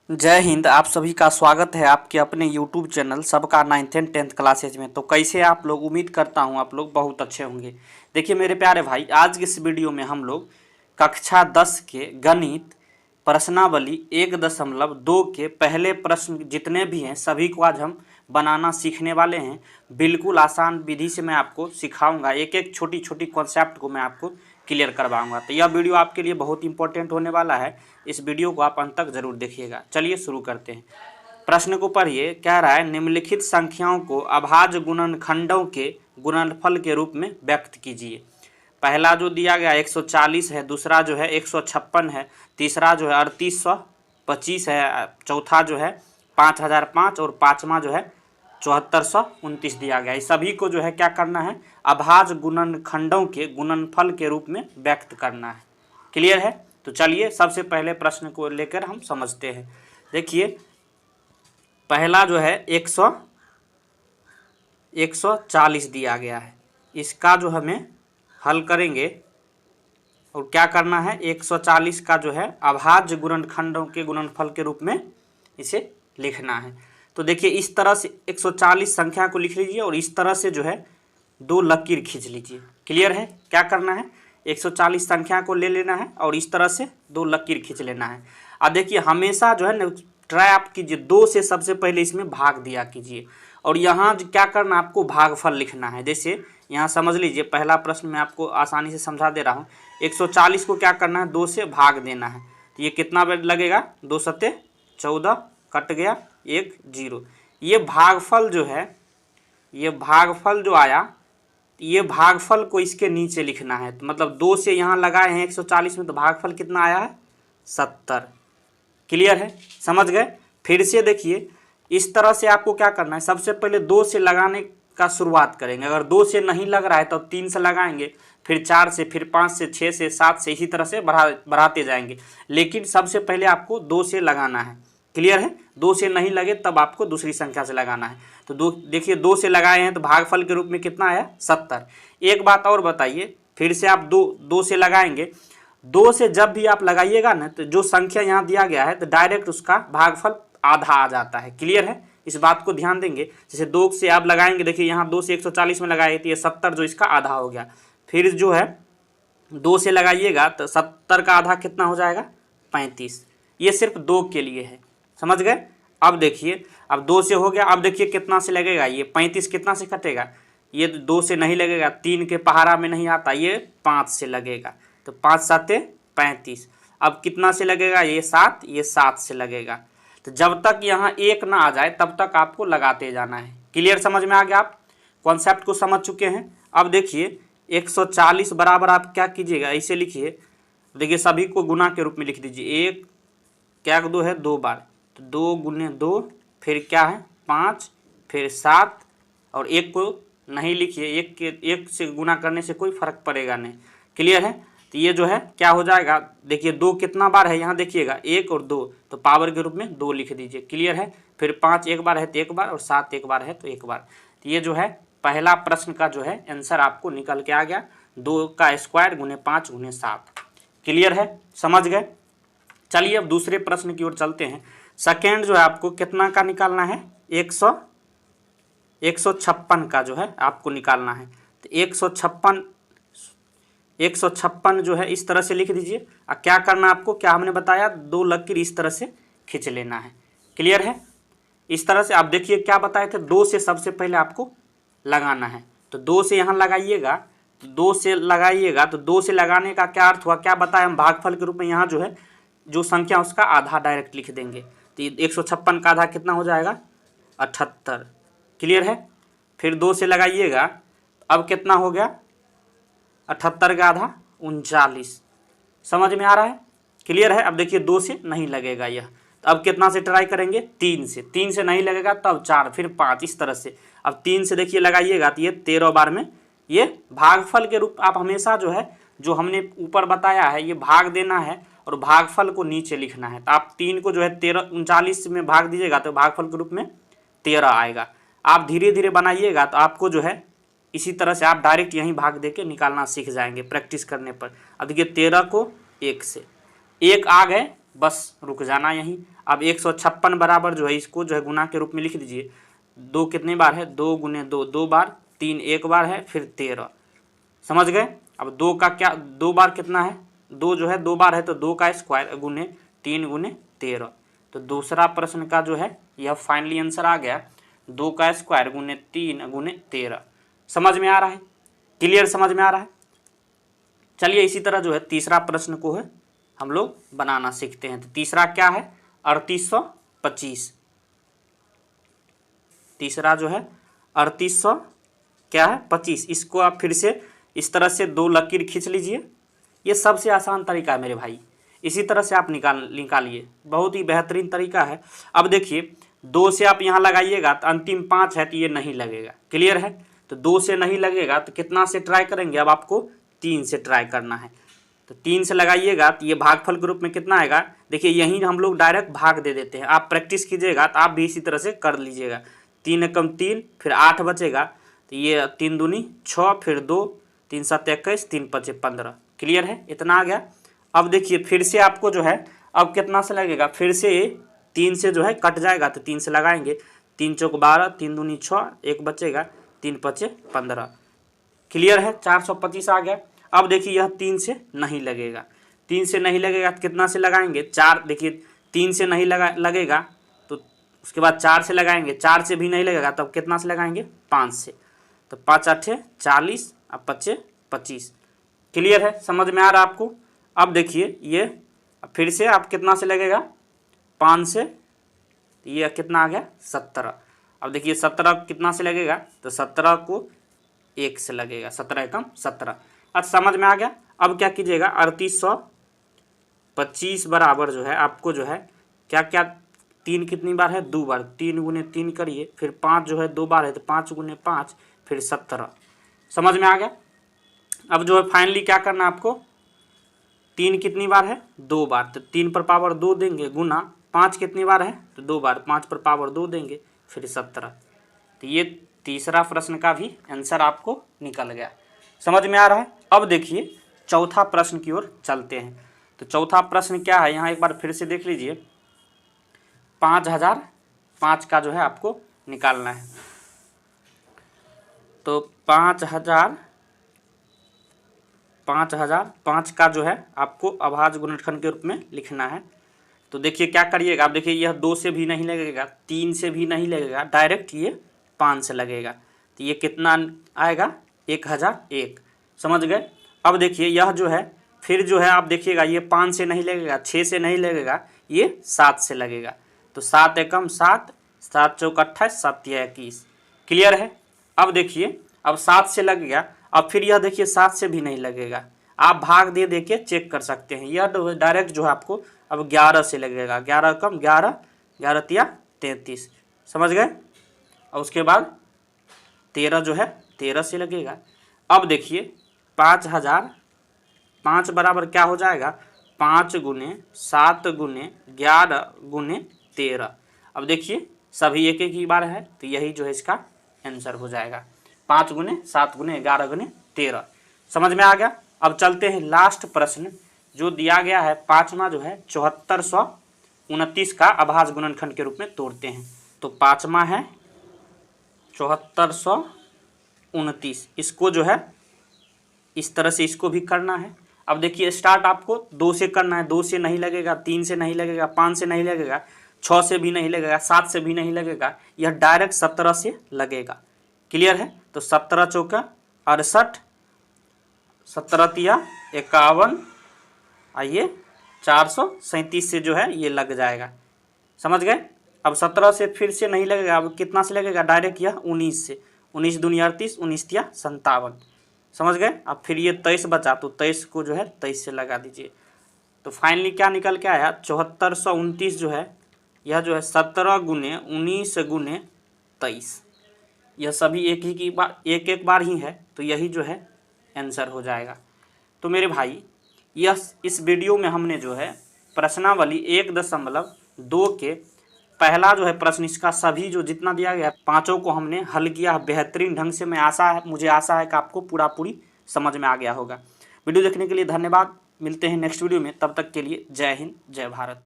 जय हिंद। आप सभी का स्वागत है आपके अपने YouTube चैनल सबका 9th एंड 10th क्लासेज में। तो कैसे आप लोग, उम्मीद करता हूं आप लोग बहुत अच्छे होंगे। देखिए मेरे प्यारे भाई, आज की इस वीडियो में हम लोग कक्षा 10 के गणित प्रश्नावली 1.2 के पहले प्रश्न जितने भी हैं सभी को आज हम बनाना सीखने वाले हैं। बिल्कुल आसान विधि से मैं आपको सिखाऊंगा, एक एक छोटी छोटी कॉन्सेप्ट को मैं आपको क्लियर करवाऊंगा। तो यह वीडियो आपके लिए बहुत इंपॉर्टेंट होने वाला है, इस वीडियो को आप अंत तक जरूर देखिएगा। चलिए शुरू करते हैं। प्रश्न को पढ़िए। कह रहा है निम्नलिखित संख्याओं को अभाज्य गुणनखंडों के गुणनफल के रूप में व्यक्त कीजिए। पहला जो दिया गया 140 है, दूसरा जो है 156 है, तीसरा जो है 3825 है, चौथा जो है 5005 और पाँचवा जो है 7429 दिया गया है। सभी को जो है क्या करना है, अभाज्य गुणनखंडों के गुणनफल के रूप में व्यक्त करना है। क्लियर है? तो चलिए सबसे पहले प्रश्न को लेकर हम समझते हैं। देखिए पहला जो है 140 दिया गया है, इसका जो हमें हल करेंगे और क्या करना है, 140 का जो है अभाज्य गुणनखंडों के गुणनफल के रूप में इसे लिखना है। तो देखिए इस तरह से 140 संख्या को लिख लीजिए और इस तरह से जो है दो लकीर खींच लीजिए। क्लियर है? क्या करना है, 140 संख्या को ले लेना है और इस तरह से दो लकीर खींच लेना है। अब देखिए हमेशा जो है ना ट्राई आप कीजिए, 2 से सबसे पहले इसमें भाग दिया कीजिए और यहाँ क्या करना, आपको भागफल लिखना है। जैसे यहाँ समझ लीजिए पहला प्रश्न मैं आपको आसानी से समझा दे रहा हूँ। 140 को क्या करना है, 2 से भाग देना है। तो ये कितना लगेगा, 2 सत्ते 14, कट गया 1 0। ये भागफल जो है, ये भागफल जो आया, ये भागफल को इसके नीचे लिखना है। तो मतलब 2 से यहाँ लगाए हैं 140 में, तो भागफल कितना आया है, 70। क्लियर है? समझ गए? फिर से देखिए इस तरह से आपको क्या करना है, सबसे पहले 2 से लगाने का शुरुआत करेंगे। अगर 2 से नहीं लग रहा है तो 3 से लगाएंगे, फिर 4 से, फिर 5 से, 6 से, 7 से, इसी तरह से बढ़ाते जाएंगे। लेकिन सबसे पहले आपको 2 से लगाना है। क्लियर है? 2 से नहीं लगे तब आपको दूसरी संख्या से लगाना है। तो देखिए 2 से लगाए हैं तो भागफल के रूप में कितना आया, 70। एक बात और बताइए, फिर से आप 2 से लगाएंगे। 2 से जब भी आप लगाइएगा ना, तो जो संख्या यहाँ दिया गया है तो डायरेक्ट उसका भागफल आधा आ जाता है। क्लियर है? इस बात को ध्यान देंगे। जैसे 2 से आप लगाएंगे, देखिए यहाँ 2 से 140 में लगाए तो ये 70 जो इसका आधा हो गया। फिर जो है 2 से लगाइएगा तो 70 का आधा कितना हो जाएगा, 35। ये सिर्फ 2 के लिए है। समझ गए? अब देखिए, अब 2 से हो गया। अब देखिए कितना से लगेगा, ये 35 कितना से कटेगा, ये 2 से नहीं लगेगा, 3 के पहाड़ा में नहीं आता, ये 5 से लगेगा। तो 5 7 35। अब कितना से लगेगा, ये 7, ये 7 से लगेगा। तो जब तक यहाँ 1 ना आ जाए तब तक आपको लगाते जाना है। क्लियर? समझ में आ गया? आप कॉन्सेप्ट को समझ चुके हैं। अब देखिए 140 बराबर आप क्या कीजिएगा, ऐसे लिखिए। देखिए सभी को गुना के रूप में लिख दीजिए। 1 क्या 2 है, 2 बार, तो 2 गुने 2, फिर क्या है 5, फिर 7 और 1 को नहीं लिखिए, 1 से गुना करने से कोई फर्क पड़ेगा नहीं। क्लियर है? तो ये जो है क्या हो जाएगा, देखिए 2 कितना बार है, यहाँ देखिएगा 1 और 2, तो पावर के रूप में 2 लिख दीजिए। क्लियर है? फिर 5 एक बार है तो 1 बार, और 7 एक बार है तो 1 बार। तो ये जो है पहला प्रश्न का जो है आंसर आपको निकल के आ गया, 2 का स्क्वायर गुने 5 गुने 7। क्लियर है? समझ गए? चलिए अब दूसरे प्रश्न की ओर चलते हैं। सेकेंड जो है आपको कितना का निकालना है, 156 का जो है आपको निकालना है। तो 156 जो है इस तरह से लिख दीजिए। और क्या करना आपको, क्या हमने बताया, 2 लकीर इस तरह से खींच लेना है। क्लियर है? इस तरह से आप देखिए क्या बताए थे, 2 से सबसे पहले आपको लगाना है। तो 2 से यहाँ लगाइएगा, तो 2 से लगाइएगा, तो 2 से लगाने का क्या अर्थ हुआ, क्या बताया हम, भागफल के रूप में यहाँ जो है जो संख्या उसका आधा डायरेक्ट लिख देंगे। तो 156 का आधा कितना हो जाएगा, 78। क्लियर है? फिर 2 से लगाइएगा, अब कितना हो गया, 78 का आधा 39। समझ में आ रहा है? क्लियर है? अब देखिए 2 से नहीं लगेगा यह, तो अब कितना से ट्राई करेंगे, 3 से। 3 से नहीं लगेगा तब 4, फिर 5, इस तरह से। अब 3 से देखिए लगाइएगा तो ये 13 बार में ये भागफल के रूप, आप हमेशा जो है जो हमने ऊपर बताया है ये भाग देना है और भागफल को नीचे लिखना है। तो आप 3 को जो है 39 में भाग दीजिएगा तो भागफल के रूप में 13 आएगा। आप धीरे धीरे बनाइएगा तो आपको जो है इसी तरह से आप डायरेक्ट यहीं भाग दे के निकालना सीख जाएंगे प्रैक्टिस करने पर। अब देखिए 13 को 1 से, 1 आ गए बस रुक जाना यहीं। अब 156 बराबर जो है इसको जो है गुना के रूप में लिख दीजिए। 2 कितने बार है, 2 गुने 2 2 बार, 3 एक बार है, फिर 13। समझ गए। अब 2 का क्या, 2 बार कितना है, 2 जो है 2 बार है तो 2 का स्क्वायर गुने 3 गुने 13। तो दूसरा प्रश्न का जो है यह फाइनली आंसर आ गया 2 का स्क्वायर गुने 3 गुने 13। समझ में आ रहा है, क्लियर समझ में आ रहा है। चलिए इसी तरह जो है तीसरा प्रश्न को है हम लोग बनाना सीखते हैं। तो तीसरा क्या है, 3825। तीसरा जो है 3800 क्या है 25। इसको आप फिर से इस तरह से 2 लकीर खींच लीजिए। ये सबसे आसान तरीका है मेरे भाई, इसी तरह से आप निकालिए, बहुत ही बेहतरीन तरीका है। अब देखिए 2 से आप यहाँ लगाइएगा तो अंतिम 5 है तो ये नहीं लगेगा, क्लियर है। तो 2 से नहीं लगेगा तो कितना से ट्राई करेंगे, अब आपको 3 से ट्राई करना है। तो 3 से लगाइएगा तो ये भागफल के रूप में कितना आएगा, देखिए यहीं हम लोग डायरेक्ट भाग दे देते हैं। आप प्रैक्टिस कीजिएगा तो आप भी इसी तरह से कर लीजिएगा। 3 एकम 3, फिर 8 बचेगा तो ये 3 दूनी 6, फिर 2, 3 7 21, 3 5 15, क्लियर है, इतना आ गया। अब देखिए फिर से आपको जो है अब कितना से लगेगा, फिर से 3 से जो है कट जाएगा तो 3 से लगाएंगे। 3 चौक 12, 3 दूनी 6, 1 बचेगा, 3 5 15, क्लियर है, 425 आ गया। अब देखिए यह 3 से नहीं लगेगा, 3 से नहीं लगेगा तो कितना से लगाएंगे, 4। देखिए 3 से नहीं लगेगा तो उसके बाद 4 से लगाएंगे, 4 से भी नहीं लगेगा तब कितना से लगाएंगे, 5 से। तो 5 8 40, अब 5 25, क्लियर है, समझ में आ रहा है आपको। अब देखिए ये फिर से आप कितना से लगेगा, 5 से, ये कितना आ गया 17। अब देखिए 17 कितना से लगेगा, तो 17 को 1 से लगेगा, 17 एकम 17। अच्छा समझ में आ गया। अब क्या कीजिएगा, 3825 बराबर जो है आपको जो है क्या क्या, 3 कितनी बार है, 2 बार, 3 गुने 3 करिए, फिर 5 जो है 2 बार है तो 5 गुने 5, फिर 17। समझ में आ गया। अब जो है फाइनली क्या करना है आपको, 3 कितनी बार है, 2 बार, तो 3 पर पावर 2 देंगे, गुना 5 कितनी बार है, तो 2 बार, 5 पर पावर 2 देंगे, फिर 17। तो ये तीसरा प्रश्न का भी आंसर आपको निकल गया, समझ में आ रहा है। अब देखिए चौथा प्रश्न की ओर चलते हैं। तो चौथा प्रश्न क्या है, यहाँ एक बार फिर से देख लीजिए। 5005 का जो है आपको निकालना है। तो 5005 का जो है आपको अभाज्य गुणनखंड के रूप में लिखना है। तो देखिए क्या करिएगा, आप देखिए यह 2 से भी नहीं लगेगा, 3 से भी नहीं लगेगा, डायरेक्ट ये 5 से लगेगा। तो ये कितना आएगा, 1001, समझ गए। अब देखिए यह जो है फिर जो है आप देखिएगा ये 5 से नहीं लगेगा, 6 से नहीं लगेगा, ये 7 से लगेगा। तो 7 एकम 7, 7 चौक 28, 7 तिया 21, क्लियर है। अब देखिए अब 7 से लग गया, अब फिर यह देखिए 7 से भी नहीं लगेगा, आप भाग दे दे के चेक कर सकते हैं। यह डायरेक्ट जो है आपको अब 11 से लगेगा, 11 कम 11, 11 तिया 33, समझ गए। और उसके बाद 13 जो है 13 से लगेगा। अब देखिए 5005 बराबर क्या हो जाएगा, 5 गुने 7 गुने 11 गुने 13। अब देखिए सभी एक एक ही बार है तो यही जो है इसका आंसर हो जाएगा, 5 गुने 7 गुने 11 गुने 13, समझ में आ गया। अब चलते हैं लास्ट प्रश्न जो दिया गया है, 5वां जो है 7429 का अभाज्य गुणनखंड के रूप में तोड़ते हैं। तो 5वां है 7429, इसको जो है इस तरह से इसको भी करना है। अब देखिए स्टार्ट आपको 2 से करना है, 2 से नहीं लगेगा, 3 से नहीं लगेगा, 5 से नहीं लगेगा, 6 से भी नहीं लगेगा, 7 से भी नहीं लगेगा, यह डायरेक्ट 17 से लगेगा, क्लियर है। तो 17 चौका 68, 17 तिया 51, आइए 437 से जो है ये लग जाएगा, समझ गए। अब 17 से फिर से नहीं लगेगा, अब कितना से लगेगा, डायरेक्ट यह 19 से, 19 दूनी 38, 19 तिया 57, समझ गए। अब फिर ये 23 बचा तो 23 को जो है 23 से लगा दीजिए। तो फाइनली क्या निकल के आया, 7429 जो है यह जो है 17 गुने 19 गुने 23, यह सभी एक एक बार ही है, तो यही जो है आंसर हो जाएगा। तो मेरे भाई यह इस वीडियो में हमने जो है प्रश्नावली 1.2 के पहला जो है प्रश्न, इसका सभी जो जितना दिया गया है 5 को हमने हल किया बेहतरीन ढंग से। मुझे आशा है कि आपको पूरी समझ में आ गया होगा। वीडियो देखने के लिए धन्यवाद, मिलते हैं नेक्स्ट वीडियो में, तब तक के लिए जय हिंद जय भारत।